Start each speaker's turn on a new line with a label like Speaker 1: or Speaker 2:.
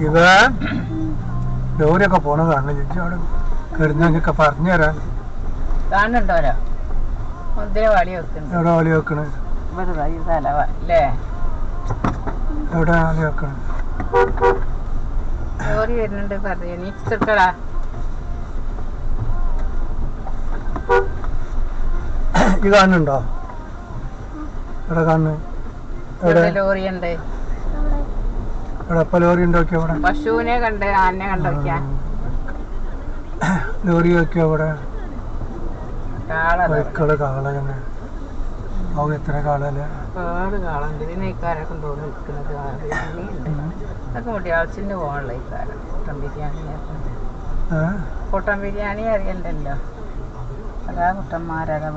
Speaker 1: ഇവ ലോറിയൊക്കെ പോണ കാണണം. ചേച്ചി അവിടെ കിടന്നൊക്കെ പറഞ്ഞു തരാൻ.
Speaker 2: കാണുന്നുണ്ടോരോ എവിടെ വളി
Speaker 1: വെക്കണേ? എവിടെ വളി വെക്കണേ?
Speaker 2: ലോറി വരുന്നുണ്ട് പറഞ്ഞു. നീ ചെറുക്കടാ
Speaker 1: ഇത് കാണുന്നുണ്ടോ? എവിടെ കാണുന്നു?
Speaker 2: ലോറി ഉണ്ട്.
Speaker 1: എവിടെ ലോറി ഉണ്ടോക്കിയ? അവിടെ
Speaker 2: പശുവിനെ കണ്ട് ആനെ കണ്ടോക്കിയ
Speaker 1: ലോറി വെക്കിയ? അവിടെ കാള തന്നെ. അവ എത്ര കാളല്ലേ?
Speaker 2: ഒരുപാട് കാളുണ്ട്. ഇതിന് ഇക്കാരൊക്കെ തോന്നി നിൽക്കുന്നത്. അതൊക്കെ മുടിയാൾച്ചിന്റെ പോകാനുള്ള ഇക്കാരം. പൊട്ടൻ ബിരിയാണി അറിയണ്ടല്ലോ. അതാ കുട്ടന്മാരതാ